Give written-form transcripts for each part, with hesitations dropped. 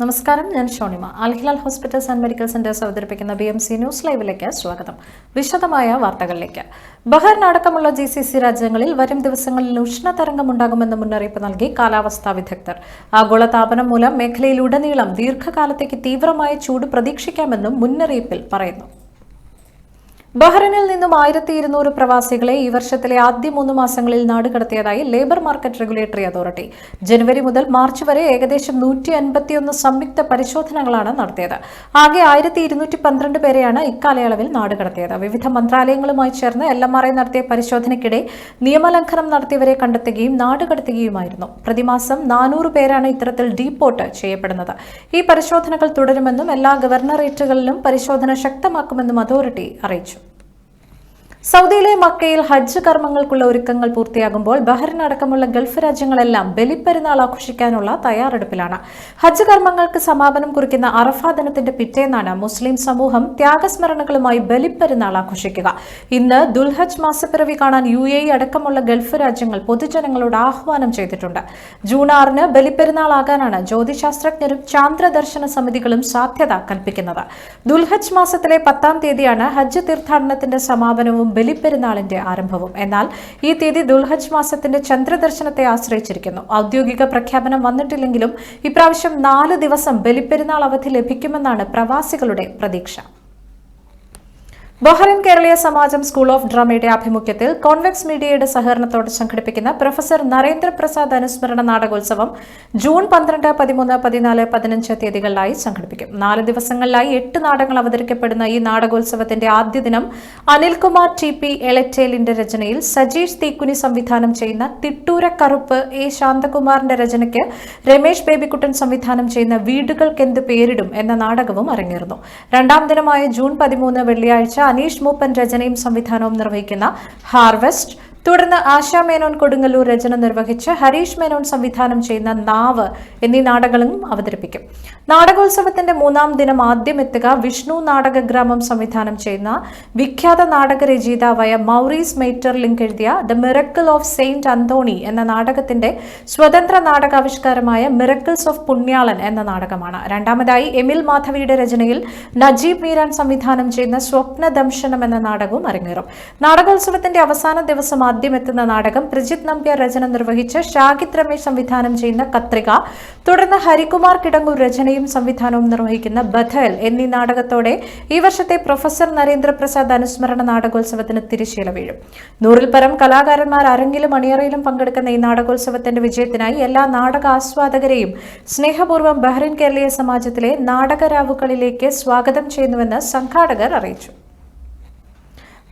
നമസ്കാരം, ഞാൻ Shonima. Al Hilal hospitals and medical centres അവതരിപ്പിക്കുന്ന BMC ന്യൂസ് ലൈവിലേക്ക് സ്വാഗതം. വിശദമായ വാർത്തകളിലേക്ക്. ബഹ്റൈൻ അടക്കമുള്ള GCC രാജ്യങ്ങളിൽ വരും ദിവസങ്ങളിൽ ഉഷ്ണതരംഗം ഉണ്ടാകുമെന്ന് മുന്നറിയിപ്പ് നൽകി കാലാവസ്ഥാ വിദഗ്ധർ. ആഗോളതാപനം മൂലം മേഖലയിലുടനീളം ദീർഘകാലത്തേക്ക് തീവ്രമായ ചൂട് പ്രതീക്ഷിക്കാമെന്നും മുന്നറിയിപ്പിൽ പറയുന്നു. ബഹ്റൈനിൽ നിന്നും 1200 പ്രവാസികളെ ഈ വർഷത്തിലെ ആദ്യ 3 മാസങ്ങളിൽ നാടുകടത്തിയതായി ലേബർ മാർക്കറ്റ് റെഗുലേറ്ററി അതോറിറ്റി. ജനുവരി മുതൽ മാർച്ച് വരെ ഏകദേശം 151 സംയുക്ത പരിശോധനകളാണ് നടത്തിയത്. ആകെ 1212 പേരെയാണ് ഇക്കാലയളവിൽ നാടുകടത്തിയത്. വിവിധ മന്ത്രാലയങ്ങളുമായി ചേർന്ന് LMRI നടത്തിയ പരിശോധനയ്ക്കിടെ നിയമലംഘനം നടത്തിയവരെ കണ്ടെത്തുകയും നാടുകടത്തുകയുമായിരുന്നു. പ്രതിമാസം 400 പേരാണ് ഇത്തരത്തിൽ ഡീപ്പോർട്ട് ചെയ്യപ്പെടുന്നത്. ഈ പരിശോധനകൾ തുടരുമെന്നും എല്ലാ ഗവർണറേറ്റുകളിലും പരിശോധന ശക്തമാക്കുമെന്നും അതോറിറ്റി അറിയിച്ചു. സൗദിയിലെ മക്കയിൽ ഹജ്ജ് കർമ്മങ്ങൾക്കുള്ള ഒരുക്കങ്ങൾ പൂർത്തിയാകുമ്പോൾ ബഹ്റൈൻ അടക്കമുള്ള ഗൾഫ് രാജ്യങ്ങളെല്ലാം ബലിപ്പെരുന്നാൾ ആഘോഷിക്കാനുള്ള തയ്യാറെടുപ്പിലാണ്. ഹജ്ജ് കർമ്മങ്ങൾക്ക് സമാപനം കുറിക്കുന്ന അറഫ ദിനത്തിന്റെ പിറ്റേന്നാണ് മുസ്ലിം സമൂഹം ത്യാഗസ്മരണകളുമായി ബലിപ്പെരുന്നാൾ ആഘോഷിക്കുക. ഇന്ന് ദുൽഹജ്ജ് മാസപ്പിറവി കാണാൻ UAE അടക്കമുള്ള ഗൾഫ് രാജ്യങ്ങൾ പൊതുജനങ്ങളോട് ആഹ്വാനം ചെയ്തിട്ടുണ്ട്. ജൂൺ 6-ന് ബലിപ്പെരുന്നാൾ ആകാനാണ് ജ്യോതിശാസ്ത്രജ്ഞരും ചാന്ദ്രദർശന സമിതികളും സാധ്യത കൽപ്പിക്കുന്നത്. ദുൽഹജ്ജ് മാസത്തിലെ 10-ാം തീയതിയാണ് ഹജ്ജ് തീർത്ഥാടനത്തിന്റെ സമാപനവും ബലിപ്പെരുന്നാളിന്റെ ആരംഭവും. എന്നാൽ ഈ തീയതി ദുൽഹജ്ജ് മാസത്തിന്റെ ചന്ദ്രദർശനത്തെ ആശ്രയിച്ചിരിക്കുന്നു. ഔദ്യോഗിക പ്രഖ്യാപനം വന്നിട്ടില്ലെങ്കിലും ഇപ്രാവശ്യം 4 ദിവസം ബലിപ്പെരുന്നാൾ അവധി ലഭിക്കുമെന്നാണ് പ്രവാസികളുടെ പ്രതീക്ഷ. ബഹ്റൈൻ കേരളീയ സമാജം സ്കൂൾ ഓഫ് ഡ്രാമയുടെ ആഭിമുഖ്യത്തിൽ കോൺവെക്സ് മീഡിയയുടെ സഹകരണത്തോടെ സംഘടിപ്പിക്കുന്ന പ്രൊഫസർ നരേന്ദ്രപ്രസാദ് അനുസ്മരണ നാടകോത്സവം ജൂൺ 12, 13, 14, 15 തീയതികളിലായി സംഘടിപ്പിക്കും. 4 ദിവസങ്ങളിലായി 8 നാടകങ്ങൾ അവതരിക്കപ്പെടുന്ന ഈ നാടകോത്സവത്തിന്റെ ആദ്യ ദിനം അനിൽകുമാർ TP എളറ്റേലിന്റെ രചനയിൽ സജീഷ് തീക്കുനി സംവിധാനം ചെയ്യുന്ന തിട്ടൂരക്കറുപ്പ് A ശാന്തകുമാറിന്റെ രചനയ്ക്ക് രമേശ് ബേബിക്കുട്ടൻ സംവിധാനം ചെയ്യുന്ന വീടുകൾക്കെന്ത് പേരിടും എന്ന നാടകവും അരങ്ങേറുന്നു. 2-ാം ദിനമായ ജൂൺ 13 വെള്ളിയാഴ്ച അനീഷ് മൂപ്പൻ രചനയും സംവിധാനവും നിർവഹിക്കുന്ന ഹാർവെസ്റ്റ്, തുടർന്ന് ആശാ മേനോൻ കൊടുങ്ങല്ലൂർ രചന നിർവഹിച്ച് ഹരീഷ് മേനോൻ സംവിധാനം ചെയ്യുന്ന നാവ് എന്നീ നാടകങ്ങളും അവതരിപ്പിക്കും. നാടകോത്സവത്തിന്റെ 3-ാം ദിനം ആദ്യം എത്തുക വിഷ്ണു നാടകഗ്രാമം സംവിധാനം ചെയ്യുന്ന വിഖ്യാത നാടകരചയിതാവായ മൗറീസ് മെയ്റ്റർലിങ്ക് എഴുതിയ the miracle of saint Anthony എന്ന നാടകത്തിന്റെ സ്വതന്ത്ര നാടകാവിഷ്കാരമായ മിറക്കിൾസ് ഓഫ് പുണ്യാളൻ എന്ന നാടകമാണ്. 2-ാമതായി എമിൽ മാധവിയുടെ രചനയിൽ നജീബ് മീരാൻ സംവിധാനം ചെയ്യുന്ന സ്വപ്നദംശനം എന്ന നാടകവും അരങ്ങേറും. നാടകോത്സവത്തിന്റെ അവസാന ദിവസം ആദ്യമെത്തുന്ന നാടകം പ്രജിത് നമ്പ്യാർ രചന നിർവഹിച്ച് ഷാഹിദ് രമേശ് സംവിധാനം ചെയ്യുന്ന കത്രിക, തുടർന്ന് ഹരികുമാർ കിടങ്ങൂർ രചനയും സംവിധാനവും നിർവഹിക്കുന്ന ബഥൽ എന്നീ നാടകത്തോടെ ഈ വർഷത്തെ പ്രൊഫസർ നരേന്ദ്രപ്രസാദ് അനുസ്മരണ നാടകോത്സവത്തിന് തിരശ്ശീല വീഴും. 100-ൽ പരം കലാകാരന്മാർ അരങ്ങിലും അണിയറയിലും പങ്കെടുക്കുന്ന ഈ നാടകോത്സവത്തിന്റെ വിജയത്തിനായി എല്ലാ നാടക ആസ്വാദകരെയും സ്നേഹപൂർവ്വം ബഹ്റൈൻ കേരളീയ സമാജത്തിലെ നാടകരാവുകളിലേക്ക് സ്വാഗതം ചെയ്യുന്നുവെന്ന് സംഘാടകർ അറിയിച്ചു.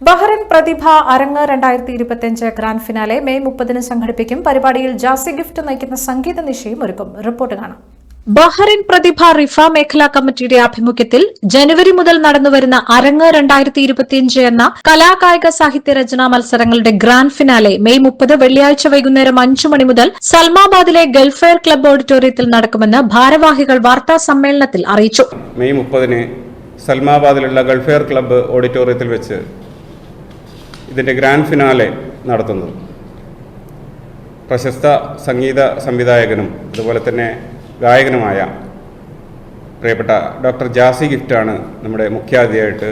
ബഹ്റൈൻ പ്രതിഭ അരങ്ങ് 2025 ഗ്രാൻഡ് ഫിനാലെ മെയ് 30-ന് സംഘടിപ്പിക്കും. പരിപാടിയിൽ ജാസി ഗിഫ്റ്റ് നയിക്കുന്ന സംഗീത നിശയും ഒരുക്കും. റിപ്പോർട്ട് കാണാം. ബഹ്റൈൻ പ്രതിഭ റിഫ മേഖലാ കമ്മിറ്റിയുടെ ആഭിമുഖ്യത്തിൽ ജനുവരി മുതൽ നടന്നുവരുന്ന അരങ്ങ് 2025 എന്ന കലാകായിക സാഹിത്യ രചനാ മത്സരങ്ങളുടെ ഗ്രാൻഡ് ഫിനാലെ മെയ് 30 വെള്ളിയാഴ്ച വൈകുന്നേരം 5 മണി മുതൽ സൽമാബാദിലെ ഗൾഫെയർ ക്ലബ്ബ് ഓഡിറ്റോറിയത്തിൽ നടക്കുമെന്ന് ഭാരവാഹികൾ വാർത്താ സമ്മേളനത്തിൽ അറിയിച്ചു. മെയ് 30-ന് സൽമാബാദിലുള്ള ഗൾഫെയർ ക്ലബ്ബ് ഓഡിറ്റോറിയത്തിൽ വെച്ച് ഇതിൻ്റെ ഗ്രാൻഡ് ഫിനാലെ നടത്തുന്നത്. പ്രശസ്ത സംഗീത സംവിധായകനും അതുപോലെ തന്നെ ഗായകനുമായ പ്രിയപ്പെട്ട ഡോക്ടർ ജാസി ഗിഫ്റ്റാണ് നമ്മുടെ മുഖ്യാതിഥിയായിട്ട്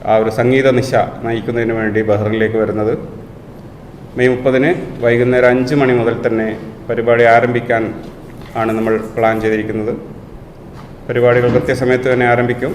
ആ ഒരു സംഗീത നിശ നയിക്കുന്നതിന് വേണ്ടി ബഹ്റൈനിലേക്ക് വരുന്നത്. മെയ് 30-ന് വൈകുന്നേരം 5 മണി മുതൽ തന്നെ പരിപാടി ആരംഭിക്കാൻ ആണ് നമ്മൾ പ്ലാൻ ചെയ്തിരിക്കുന്നത്. പരിപാടികൾ കൃത്യസമയത്ത് തന്നെ ആരംഭിക്കും.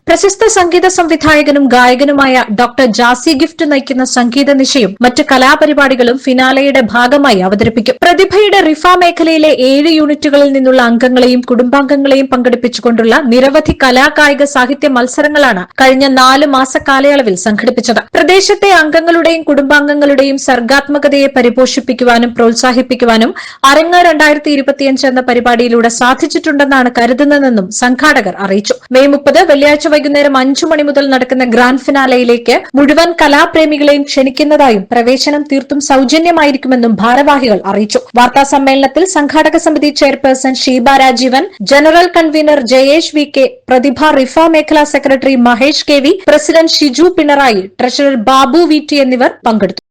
പ്രശസ്ത സംഗീത സംവിധായകനും ഗായകനുമായ ഡോക്ടർ ജാസി ഗിഫ്റ്റ് നയിക്കുന്ന സംഗീത നിശയും മറ്റ് കലാപരിപാടികളും ഫിനാലയുടെ ഭാഗമായി അവതരിപ്പിക്കും. പ്രതിഭയുടെ റിഫ മേഖലയിലെ 7 യൂണിറ്റുകളിൽ നിന്നുള്ള അംഗങ്ങളെയും കുടുംബാംഗങ്ങളെയും പങ്കെടുപ്പിച്ചുകൊണ്ടുള്ള നിരവധി കലാകായിക സാഹിത്യ മത്സരങ്ങളാണ് കഴിഞ്ഞ 4 മാസ കാലയളവിൽ സംഘടിപ്പിച്ചത്. പ്രദേശത്തെ അംഗങ്ങളുടെയും കുടുംബാംഗങ്ങളുടെയും സർഗാത്മകതയെ പരിപോഷിപ്പിക്കുവാനും പ്രോത്സാഹിപ്പിക്കുവാനും അരങ്ങ് 2025 എന്ന പരിപാടിയിലൂടെ സാധിച്ചിട്ടുണ്ടെന്നാണ് കരുതുന്നതെന്നും സംഘാടകർ അറിയിച്ചു. മെയ് 30 വെള്ളിയാഴ്ച വൈകുന്നേരം 5 മണി മുതൽ നടക്കുന്ന ഗ്രാൻഡ് ഫിനാലയിലേക്ക് മുഴുവൻ കലാപ്രേമികളെയും ക്ഷണിക്കുന്നതായും പ്രവേശനം തീർത്തും സൌജന്യമായിരിക്കുമെന്നും ഭാരവാഹികൾ അറിയിച്ചു. വാർത്താ സമ്മേളനത്തിൽ സംഘാടക സമിതി chairperson Sheeba Rajeevan, general convener Jayesh VK, പ്രതിഭ റിഫ മേഖലാ secretary Mahesh KV, president Shiju Pinarayi, treasurer Babu VT എന്നിവർ പങ്കെടുത്തു.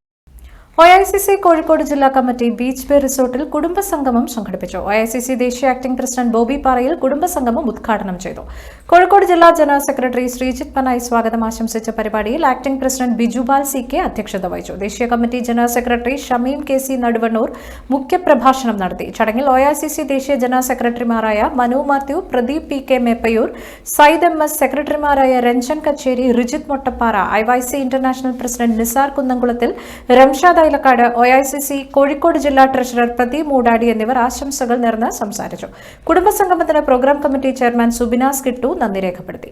OICC കോഴിക്കോട് ജില്ലാ കമ്മിറ്റി ബീച്ച് ബേ റിസോർട്ടിൽ കുടുംബസംഗമം സംഘടിപ്പിച്ചു. OICC ദേശീയ ആക്ടിംഗ് പ്രസിഡന്റ് ബോബി പാറയിൽ കുടുംബസംഗമം ഉദ്ഘാടനം ചെയ്തു. കോഴിക്കോട് ജില്ലാ ജനറൽ സെക്രട്ടറി ശ്രീജിത്ത് പനായി സ്വാഗതം ആശംസിച്ച പരിപാടിയിൽ ആക്ടിംഗ് പ്രസിഡന്റ് ബിജുപാൽ CK അധ്യക്ഷത വഹിച്ചു. ദേശീയ committee general secretary Shameem KC Naduvannur മുഖ്യപ്രഭാഷണം നടത്തി. ചടങ്ങിൽ OICC ദേശീയ ജനറൽ സെക്രട്ടറിമാരായ മനു മാത്യു, പ്രദീപ് PK മേപ്പയൂർ, സയ്യിദ് MS, സെക്രട്ടറിമാരായ Ranjan Kacheri, Rijith Mottapara, IYC international president Nisar കുന്നംകുളത്തിൽ, റംഷാദ് ാട് OICC കോഴിക്കോട് ജില്ലാ ട്രഷറർ പ്രദീപ് മൂടാടി എന്നിവർ ആശംസകൾ നേർന്ന് സംസാരിച്ചു. കുടുംബസംഗമത്തിന് programme committee chairman Subinas Kittu നന്ദി രേഖപ്പെടുത്തി.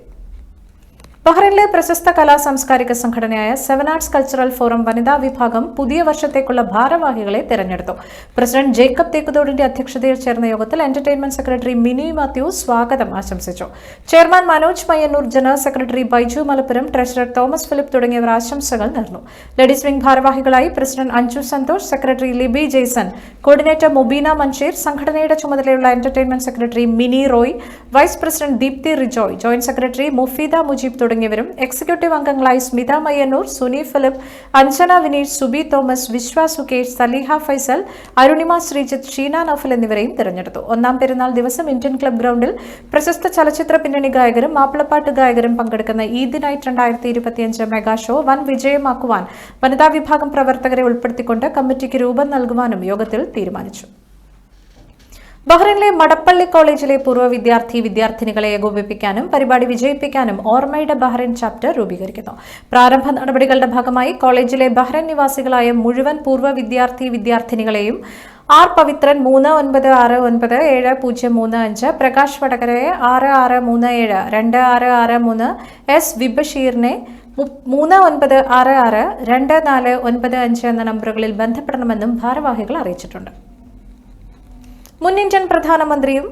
ബഹ്റൈനിലെ പ്രശസ്ത കലാ സാംസ്കാരിക സംഘടനയായ 7 ആർട്സ് കൾച്ചറൽ ഫോറം വനിതാ വിഭാഗം പുതിയ വർഷത്തേക്കുള്ള ഭാരവാഹികളെ തെരഞ്ഞെടുത്തു. പ്രസിഡന്റ് ജേക്കബ് തേക്കുതോടിന്റെ അധ്യക്ഷതയിൽ ചേർന്ന യോഗത്തിൽ എന്റർടൈൻമെന്റ് സെക്രട്ടറി മിനി മാത്യു സ്വാഗതം ആശംസിച്ചു. Chairman Manoj Mayyannur, general secretary Baiju Malappuram, treasurer Thomas Philip തുടങ്ങിയവർ ആശംസകൾ നേർന്നു. ലേഡീസ് വിംഗ് ഭാരവാഹികളായി president Anju Santhosh, secretary Libi Jaison, coordinator Mubeena Mansheer, സംഘടനയുടെ ചുമതലയുള്ള entertainment secretary Mini Roy, vice president Deepthi Rijoy, joint secretary Mufeeda Mujeeb തുടങ്ങിയവരും എക്സിക്യൂട്ടീവ് അംഗങ്ങളായി സ്മിത മയ്യന്നൂർ, സുനി ഫിലിപ്പ്, അഞ്ജന വിനീഷ്, സുബി തോമസ്, വിശ്വ സുകേഷ്, സലീഹ ഫൈസൽ, അരുണിമ ശ്രീജിത്ത്, ഷീന നഫൽ എന്നിവരെയും തിരഞ്ഞെടുത്തു. ഒന്നാം പെരുന്നാൾ ദിവസം ഇന്ത്യൻ ക്ലബ് ഗ്രൗണ്ടിൽ പ്രശസ്ത ചലച്ചിത്ര പിന്നണി ഗായകരും മാപ്പിളപ്പാട്ട് ഗായകരും പങ്കെടുക്കുന്ന ഈദ് നൈറ്റ് 2025 മെഗാ ഷോ വൻ വിജയമാക്കുവാൻ വനിതാ വിഭാഗം പ്രവർത്തകരെ ഉൾപ്പെടുത്തിക്കൊണ്ട് കമ്മിറ്റിക്ക് രൂപം നൽകുവാനും യോഗത്തിൽ തീരുമാനിച്ചു. ബഹ്റൈനിലെ മടപ്പള്ളി കോളേജിലെ പൂർവ്വ വിദ്യാർത്ഥിനികളെ ഏകോപിപ്പിക്കാനും പരിപാടി വിജയിപ്പിക്കാനും ഓർമ്മയുടെ ബഹ്റൈൻ ചാപ്റ്റർ രൂപീകരിക്കുന്നു. പ്രാരംഭ നടപടികളുടെ ഭാഗമായി കോളേജിലെ ബഹ്റൈൻ നിവാസികളായ മുഴുവൻ പൂർവ്വ വിദ്യാർത്ഥിനികളെയും R പവിത്രൻ 39697035, പ്രകാശ് വടകരയെ 6637 2663, S വിബഷീറിനെ 39662495 എന്ന നമ്പറുകളിൽ ബന്ധപ്പെടണമെന്നും ഭാരവാഹികൾ അറിയിച്ചിട്ടുണ്ട്. മുൻ ഇന്ത്യൻ പ്രധാനമന്ത്രിയും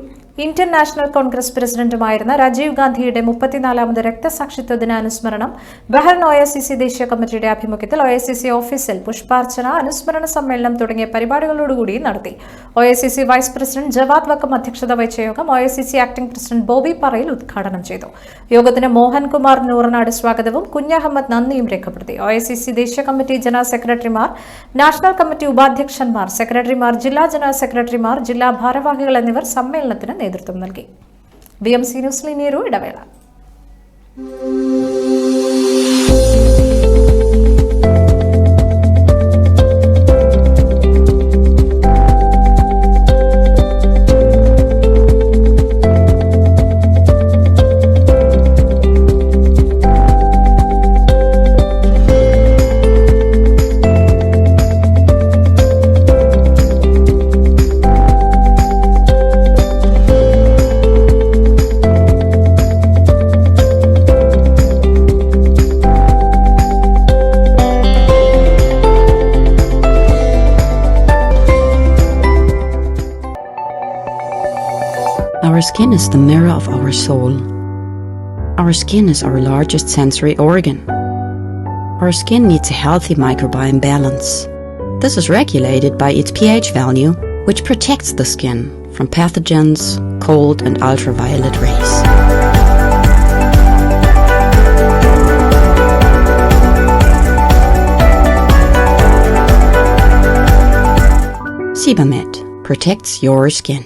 ഇന്ത്യൻ നാഷണൽ കോൺഗ്രസ് പ്രസിഡന്റുമായിരുന്ന രാജീവ് ഗാന്ധിയുടെ 34ാമത് രക്തസാക്ഷിത്വ ദിനാനുസ്മരണം ബഹ്റൈൻ OICC ദേശീയ കമ്മിറ്റിയുടെ ആഭിമുഖ്യത്തിൽ OICC ഓഫീസിൽ പുഷ്പാർച്ചന, അനുസ്മരണ സമ്മേളനം തുടങ്ങിയ പരിപാടികളോടുകൂടി നടത്തി. OICC vice president Jawad Vakkam അധ്യക്ഷത വഹിച്ച യോഗം OICC ആക്ടിംഗ് പ്രസിഡന്റ് ബോബി പാറയിൽ ഉദ്ഘാടനം ചെയ്തു. യോഗത്തിന് മോഹൻകുമാർ നൂറനാട് സ്വാഗതവും കുഞ്ഞഹമ്മദ് നന്ദിയും രേഖപ്പെടുത്തി. OICC ദേശീയ കമ്മിറ്റി ജനറൽ സെക്രട്ടറിമാർ, നാഷണൽ കമ്മിറ്റി ഉപാധ്യക്ഷന്മാർ, സെക്രട്ടറിമാർ, ജില്ലാ ജനറൽ സെക്രട്ടറിമാർ, ജില്ലാ ഭാരവാഹികൾ എന്നിവർ സമ്മേളനത്തിന് നേതൃത്വം നൽകി. BMC ന്യൂസിൽ ഇനിയൊരു ഇടവേള. Our skin is the mirror of our soul. Our skin is our largest sensory organ. Our skin needs a healthy microbiome balance. This is regulated by its pH value, which protects the skin from pathogens, cold and ultraviolet rays. Sebamed protects your skin.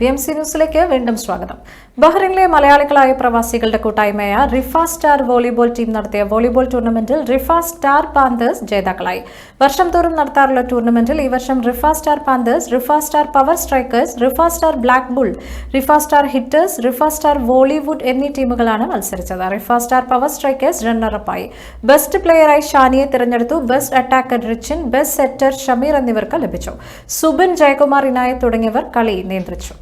BMC ന്യൂസിലേക്ക് വീണ്ടും സ്വാഗതം. ബഹ്റൈനിലെ മലയാളികളായ പ്രവാസികളുടെ കൂട്ടായ്മയായ Rifa star volleyball team നടത്തിയ volleyball ടൂർണമെന്റിൽ Rifa star Panthers ജേതാക്കളായി. വർഷം തോറും നടത്താറുള്ള ടൂർണമെന്റിൽ ഈ വർഷം Riffa star panthers, Riffa star power strikers, Riffa star black bull, Riffa star hitters, Riffa star Vollywood എന്നീ ടീമുകളാണ് മത്സരിച്ചത്. റിഫ സ്റ്റാർ പവർ സ്ട്രൈക്കേഴ്സ് റണ്ണറപ്പായി. ബെസ്റ്റ് പ്ലെയറായി ഷാനിയെ തിരഞ്ഞെടുത്തു. Best attacker Richin, best setter Shameer എന്നിവർക്ക് ലഭിച്ചു. സുബിൻ, ജയകുമാർ, ഇനായത്ത് തുടങ്ങിയവർ കളി നിയന്ത്രിച്ചു.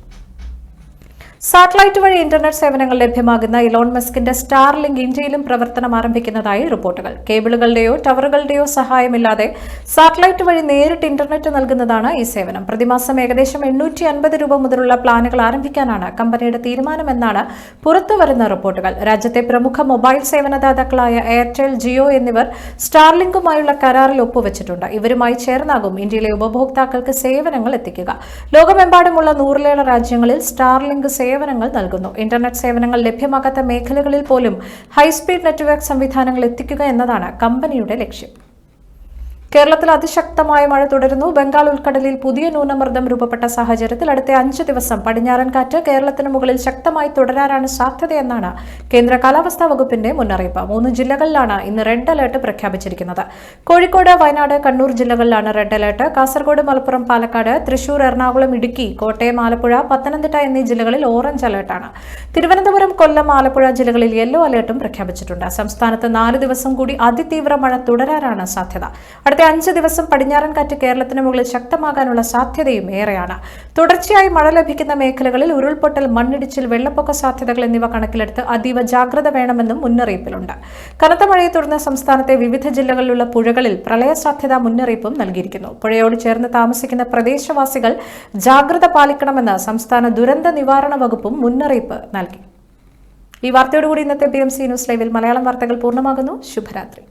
സാറ്റലൈറ്റ് വഴി ഇന്റർനെറ്റ് സേവനങ്ങൾ ലഭ്യമാകുന്ന ഇലോൺ മസ്കിന്റെ സ്റ്റാർലിങ്ക് ഇന്ത്യയിലും പ്രവർത്തനം ആരംഭിക്കുന്നതായി റിപ്പോർട്ടുകൾ. കേബിളുകളുടെയോ ടവറുകളുടെയോ സഹായമില്ലാതെ സാറ്റലൈറ്റ് വഴി നേരിട്ട് ഇന്റർനെറ്റ് നൽകുന്നതാണ് ഈ സേവനം. പ്രതിമാസം ഏകദേശം 850 രൂപ മുതലുള്ള പ്ലാനുകൾ ആരംഭിക്കാനാണ് കമ്പനിയുടെ തീരുമാനമെന്നാണ് പുറത്തുവരുന്ന റിപ്പോർട്ടുകൾ. രാജ്യത്തെ പ്രമുഖ മൊബൈൽ സേവനദാതാക്കളായ എയർടെൽ, ജിയോ എന്നിവർ സ്റ്റാർലിങ്കുമായുള്ള കരാറിൽ ഒപ്പുവെച്ചിട്ടുണ്ട്. ഇവരുമായി ചേർന്നാകും ഇന്ത്യയിലെ ഉപഭോക്താക്കൾക്ക് സേവനങ്ങൾ എത്തിക്കുക. ലോകമെമ്പാടുമുള്ള 100-ലേറെ രാജ്യങ്ങളിൽ സ്റ്റാർലിങ്ക് സേവനങ്ങൾ നൽകുന്നു. ഇന്റർനെറ്റ് സേവനങ്ങൾ ലഭ്യമാകാത്ത മേഖലകളിൽ പോലും ഹൈസ്പീഡ് നെറ്റ്വർക്ക് സംവിധാനങ്ങൾ എത്തിക്കുക എന്നതാണ് കമ്പനിയുടെ ലക്ഷ്യം. കേരളത്തിൽ അതിശക്തമായ മഴ തുടരുന്നു. ബംഗാൾ ഉൾക്കടലിൽ പുതിയ ന്യൂനമർദ്ദം രൂപപ്പെട്ട സാഹചര്യത്തിൽ അടുത്ത 5 ദിവസം പടിഞ്ഞാറൻ കാറ്റ് കേരളത്തിന് മുകളിൽ ശക്തമായി തുടരാനാണ് സാധ്യതയെന്നാണ് കേന്ദ്ര കാലാവസ്ഥാ വകുപ്പിന്റെ മുന്നറിയിപ്പ്. 3 ജില്ലകളിലാണ് ഇന്ന് റെഡ് അലർട്ട് പ്രഖ്യാപിച്ചിരിക്കുന്നത്. കോഴിക്കോട്, വയനാട്, കണ്ണൂർ ജില്ലകളിലാണ് റെഡ് അലർട്ട്. കാസർഗോഡ്, മലപ്പുറം, പാലക്കാട്, തൃശൂർ, എറണാകുളം, ഇടുക്കി, കോട്ടയം, ആലപ്പുഴ, പത്തനംതിട്ട എന്നീ ജില്ലകളിൽ ഓറഞ്ച് അലർട്ടാണ്. തിരുവനന്തപുരം, കൊല്ലം, ആലപ്പുഴ ജില്ലകളിൽ യെല്ലോ അലർട്ടും പ്രഖ്യാപിച്ചിട്ടുണ്ട്. സംസ്ഥാനത്ത് 4 ദിവസം കൂടി അതിതീവ്ര മഴ തുടരാനാണ് സാധ്യത. അടുത്ത 5 ദിവസം പടിഞ്ഞാറൻ കാറ്റ് കേരളത്തിന് മുകളിൽ ശക്തമാകാനുള്ള സാധ്യതയും ഏറെയാണ്. തുടർച്ചയായി മഴ ലഭിക്കുന്ന മേഖലകളിൽ ഉരുൾപൊട്ടൽ, മണ്ണിടിച്ചിൽ, വെള്ളപ്പൊക്ക സാധ്യതകൾ എന്നിവ കണക്കിലെടുത്ത് അതീവ ജാഗ്രത വേണമെന്നും മുന്നറിയിപ്പിലുണ്ട്. കനത്ത മഴയെ തുടർന്ന് സംസ്ഥാനത്തെ വിവിധ ജില്ലകളിലുള്ള പുഴകളിൽ പ്രളയ സാധ്യതാ മുന്നറിയിപ്പും നൽകിയിരിക്കുന്നു. പുഴയോട് ചേർന്ന് താമസിക്കുന്ന പ്രദേശവാസികൾ ജാഗ്രത പാലിക്കണമെന്ന് സംസ്ഥാന ദുരന്ത നിവാരണ വകുപ്പും മുന്നറിയിപ്പ് നൽകി. ഈ വാർത്തയോടുകൂടി ഇന്നത്തെ BMC ന്യൂസ് ലൈവിൽ മലയാളം വാർത്തകൾ പൂർണ്ണമാകുന്നു. ശുഭരാത്രി.